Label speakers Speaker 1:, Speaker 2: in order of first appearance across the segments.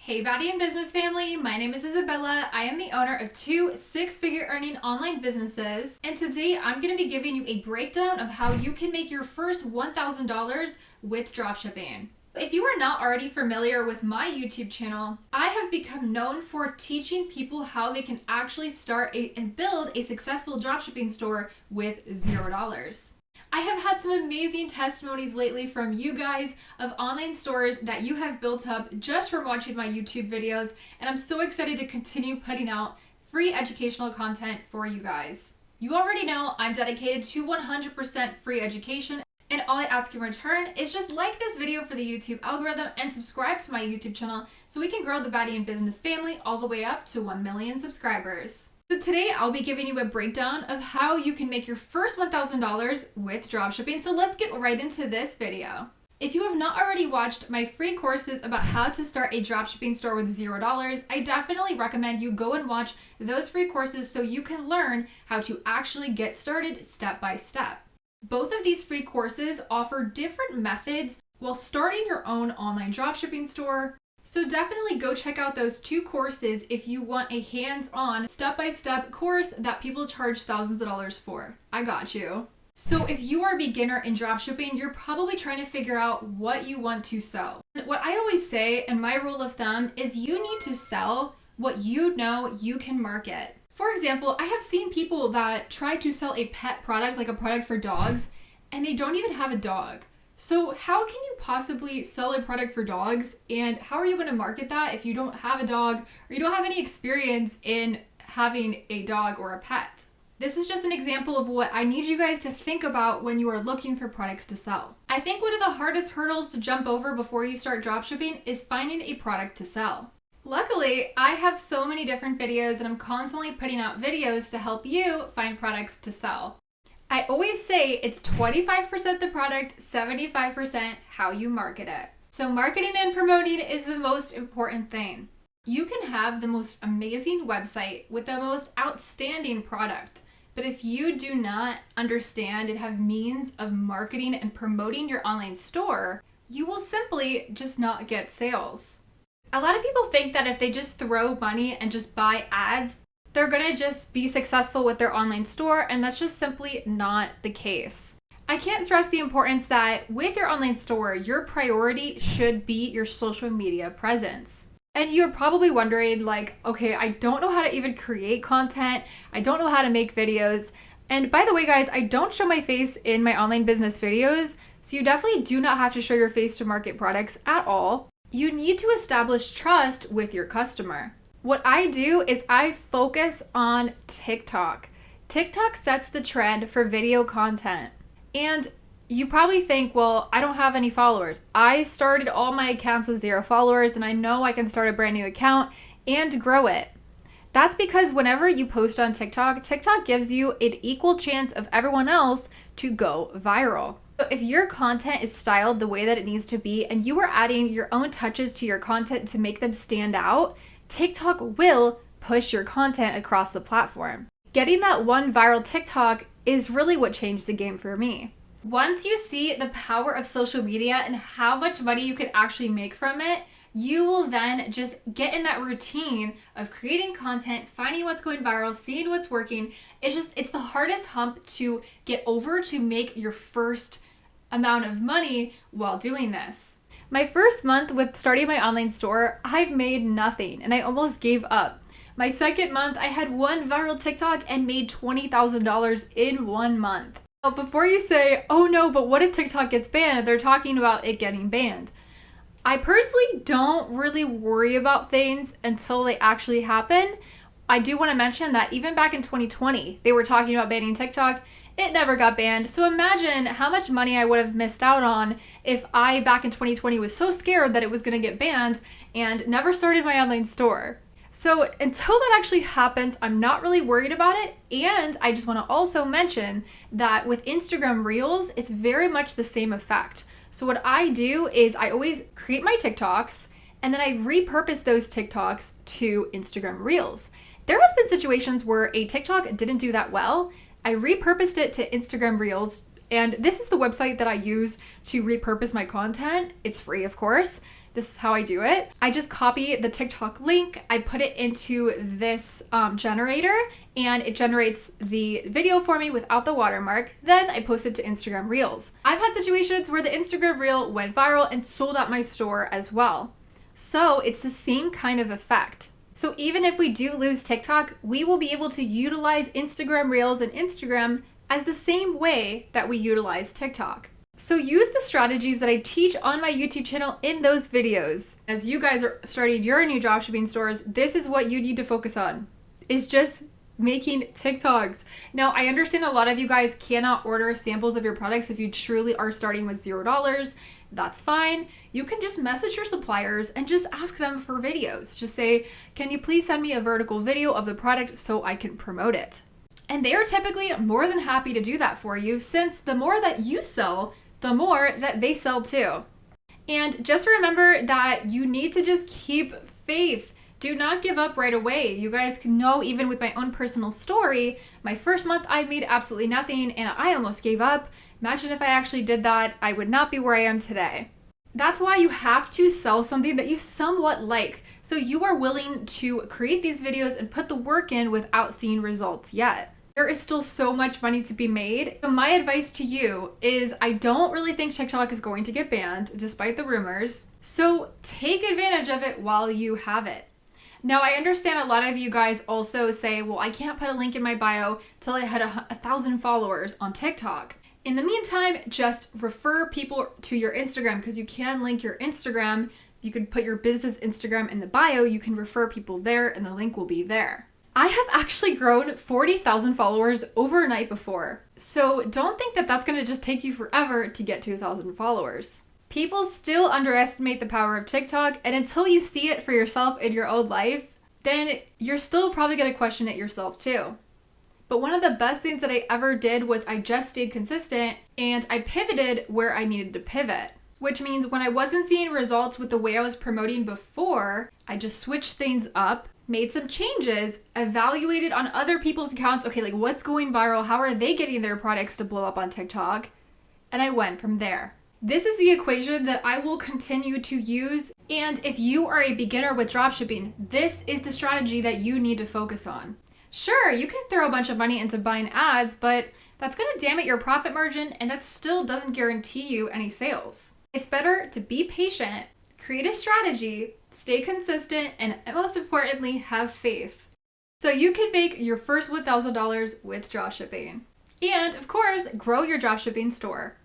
Speaker 1: Hey Baddie and Business family, my name is Isabella. I am the owner of two six-figure earning online businesses, and today I'm going to be giving you a breakdown of how you can make your first $1,000 with dropshipping. If you are not already familiar with my YouTube channel, I have become known for teaching people how they can actually start and build a successful dropshipping store with $0. I have had some amazing testimonies lately from you guys of online stores that you have built up just from watching my YouTube videos, and I'm so excited to continue putting out free educational content for you guys. You already know I'm dedicated to 100% free education, and all I ask in return is just like this video for the YouTube algorithm and subscribe to my YouTube channel so we can grow the Baddie and Business family all the way up to 1 million subscribers. So today I'll be giving you a breakdown of how you can make your first $1,000 with dropshipping. So let's get right into this video. If you have not already watched my free courses about how to start a dropshipping store with $0, I definitely recommend you go and watch those free courses so you can learn how to actually get started step by step. Both of these free courses offer different methods while starting your own online dropshipping store. So definitely go check out those two courses if you want a hands-on, step-by-step course that people charge thousands of dollars for. I got you. So if you are a beginner in dropshipping, you're probably trying to figure out what you want to sell. What I always say, and my rule of thumb, is you need to sell what you know you can market. For example, I have seen people that try to sell a pet product, like a product for dogs, and they don't even have a dog. So how can you possibly sell a product for dogs, and how are you going to market that if you don't have a dog or you don't have any experience in having a dog or a pet? This is just an example of what I need you guys to think about when you are looking for products to sell. I think one of the hardest hurdles to jump over before you start dropshipping is finding a product to sell. Luckily, I have so many different videos and I'm constantly putting out videos to help you find products to sell. I always say it's 25% the product, 75% how you market it. So marketing and promoting is the most important thing. You can have the most amazing website with the most outstanding product, but if you do not understand and have means of marketing and promoting your online store, you will simply just not get sales. A lot of people think that if they just throw money and just buy ads, they're gonna just be successful with their online store, and that's just simply not the case. I can't stress the importance that with your online store, your priority should be your social media presence. And you're probably wondering like, okay, I don't know how to even create content. I don't know how to make videos. And by the way, guys, I don't show my face in my online business videos, so you definitely do not have to show your face to market products at all. You need to establish trust with your customer. What I do is I focus on TikTok. TikTok sets the trend for video content. And you probably think, well, I don't have any followers. I started all my accounts with 0 followers, and I know I can start a brand new account and grow it. That's because whenever you post on TikTok, TikTok gives you an equal chance of everyone else to go viral. So if your content is styled the way that it needs to be and you are adding your own touches to your content to make them stand out, TikTok will push your content across the platform. Getting that one viral TikTok is really what changed the game for me. Once you see the power of social media and how much money you could actually make from it, you will then just get in that routine of creating content, finding what's going viral, seeing what's working. It's the hardest hump to get over to make your first amount of money while doing this. My first month with starting my online store, I've made nothing and I almost gave up. My second month, I had one viral TikTok and made $20,000 in 1 month. Now, before you say, oh no, but what if TikTok gets banned? They're talking about it getting banned. I personally don't really worry about things until they actually happen. I do want to mention that even back in 2020, they were talking about banning TikTok. It never got banned. So imagine how much money I would have missed out on if I, back in 2020, was so scared that it was going to get banned and never started my online store. So until that actually happens, I'm not really worried about it. And I just want to also mention that with Instagram Reels, it's very much the same effect. So what I do is I always create my TikToks and then I repurpose those TikToks to Instagram Reels. There has been situations where a TikTok didn't do that well. I repurposed it to Instagram Reels, and this is the website that I use to repurpose my content. It's free, of course. This is how I do it. I just copy the TikTok link, I put it into this generator, and it generates the video for me without the watermark. Then I post it to Instagram Reels. I've had situations where the Instagram Reel went viral and sold out my store as well. So it's the same kind of effect. So even if we do lose TikTok, we will be able to utilize Instagram Reels and Instagram as the same way that we utilize TikTok. So use the strategies that I teach on my YouTube channel in those videos. As you guys are starting your new dropshipping stores, this is what you need to focus on, is just making TikToks. Now, I understand a lot of you guys cannot order samples of your products if you truly are starting with $0. That's fine. You can just message your suppliers and just ask them for videos. Just say, can you please send me a vertical video of the product so I can promote it? And they are typically more than happy to do that for you, since the more that you sell, the more that they sell too. And just remember that you need to just keep faith. Do not give up right away. You guys can know, even with my own personal story, my first month I made absolutely nothing and I almost gave up. Imagine if I actually did that, I would not be where I am today. That's why you have to sell something that you somewhat like, so you are willing to create these videos and put the work in without seeing results yet. There is still so much money to be made. So my advice to you is, I don't really think TikTok is going to get banned despite the rumors. So take advantage of it while you have it. Now, I understand a lot of you guys also say, well, I can't put a link in my bio till I had 1,000 followers on TikTok. In the meantime, just refer people to your Instagram, because you can link your Instagram. You can put your business Instagram in the bio. You can refer people there and the link will be there. I have actually grown 40,000 followers overnight before. So don't think that that's going to just take you forever to get to 1,000 followers. People still underestimate the power of TikTok, and until you see it for yourself in your own life, then you're still probably going to question it yourself too. But one of the best things that I ever did was I just stayed consistent and I pivoted where I needed to pivot. Which means when I wasn't seeing results with the way I was promoting before, I just switched things up, made some changes, evaluated on other people's accounts, okay, like what's going viral, how are they getting their products to blow up on TikTok? And I went from there. This is the equation that I will continue to use. And if you are a beginner with dropshipping, this is the strategy that you need to focus on. Sure, you can throw a bunch of money into buying ads, but that's going to damage your profit margin, and that still doesn't guarantee you any sales. It's better to be patient, create a strategy, stay consistent, and most importantly, have faith. So you can make your first $1,000 with dropshipping. And of course, grow your dropshipping store.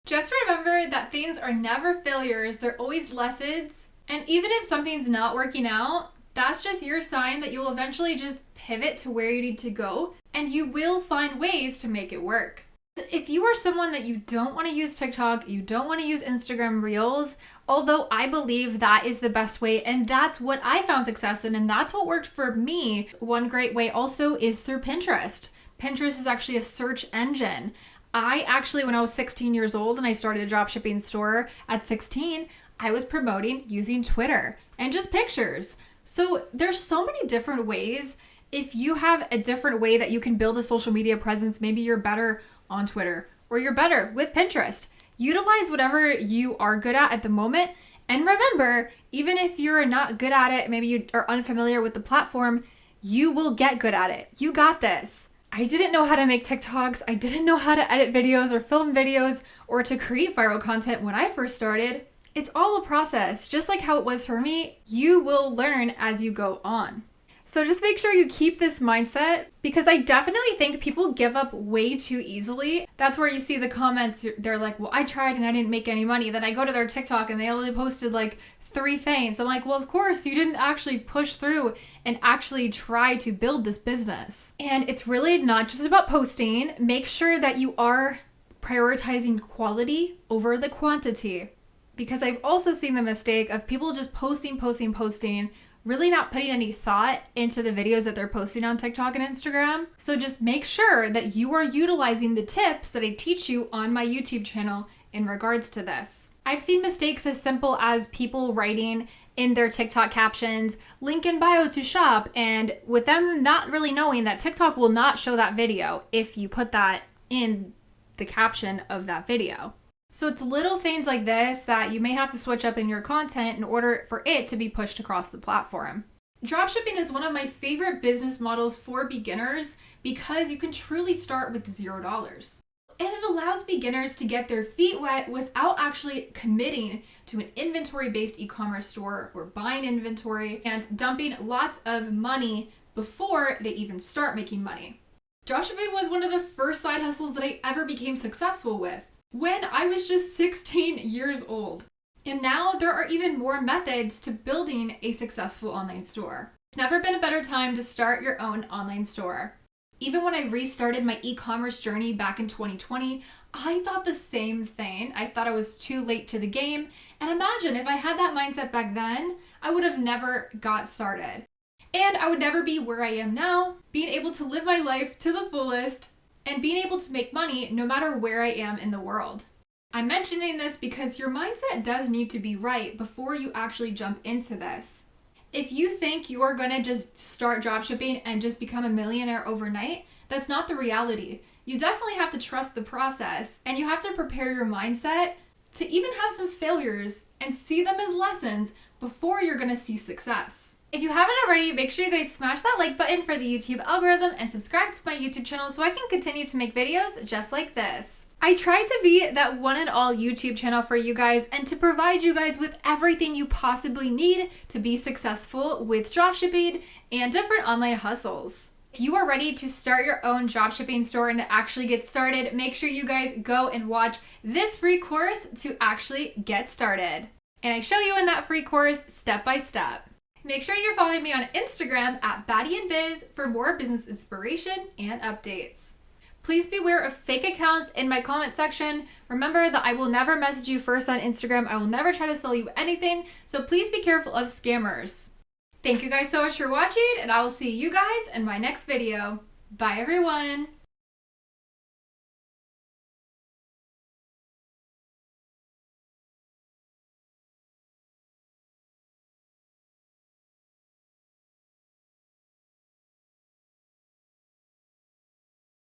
Speaker 1: Just remember that things are never failures, they're always lessons. And even if something's not working out, that's just your sign that you'll eventually just pivot to where you need to go, and you will find ways to make it work. If you are someone that you don't want to use TikTok, you don't want to use Instagram Reels, although I believe that is the best way, and that's what I found success in, and that's what worked for me. One great way also is through Pinterest. Pinterest is actually a search engine. I actually, when I was 16 years old and I started a dropshipping store at 16, I was promoting using Twitter and just pictures. So there's so many different ways. If you have a different way that you can build a social media presence, maybe you're better on Twitter or you're better with Pinterest. Utilize whatever you are good at the moment. And remember, even if you're not good at it, maybe you are unfamiliar with the platform, you will get good at it. You got this. I didn't know how to make TikToks. I didn't know how to edit videos or film videos or to create viral content when I first started. It's all a process. Just like how it was for me, you will learn as you go on. So just make sure you keep this mindset, because I definitely think people give up way too easily. That's where you see the comments. They're like, well, I tried and I didn't make any money. Then I go to their TikTok and they only posted like 3 things. I'm like, well, of course, you didn't actually push through and actually try to build this business. And it's really not just about posting. Make sure that you are prioritizing quality over the quantity. Because I've also seen the mistake of people just posting, really not putting any thought into the videos that they're posting on TikTok and Instagram. So just make sure that you are utilizing the tips that I teach you on my YouTube channel in regards to this. I've seen mistakes as simple as people writing in their TikTok captions, link in bio to shop, and with them not really knowing that TikTok will not show that video if you put that in the caption of that video. So it's little things like this that you may have to switch up in your content in order for it to be pushed across the platform. Dropshipping is one of my favorite business models for beginners because you can truly start with $0. And it allows beginners to get their feet wet without actually committing to an inventory-based e-commerce store or buying inventory and dumping lots of money before they even start making money. Dropshipping was one of the first side hustles that I ever became successful with when I was just 16 years old. And now there are even more methods to building a successful online store. It's never been a better time to start your own online store. Even when I restarted my e-commerce journey back in 2020, I thought the same thing. I thought I was too late to the game. And imagine if I had that mindset back then, I would have never got started. And I would never be where I am now, being able to live my life to the fullest and being able to make money no matter where I am in the world. I'm mentioning this because your mindset does need to be right before you actually jump into this. If you think you are going to just start dropshipping and just become a millionaire overnight, that's not the reality. You definitely have to trust the process and you have to prepare your mindset to even have some failures and see them as lessons before you're going to see success. If you haven't already, make sure you guys smash that like button for the YouTube algorithm and subscribe to my YouTube channel so I can continue to make videos just like this. I try to be that one and all YouTube channel for you guys and to provide you guys with everything you possibly need to be successful with dropshipping and different online hustles. If you are ready to start your own dropshipping store and to actually get started, make sure you guys go and watch this free course to actually get started. And I show you in that free course step by step. Make sure you're following me on Instagram at BaddieandBiz for more business inspiration and updates. Please beware of fake accounts in my comment section. Remember that I will never message you first on Instagram. I will never try to sell you anything, so please be careful of scammers. Thank you guys so much for watching, and I will see you guys in my next video. Bye everyone!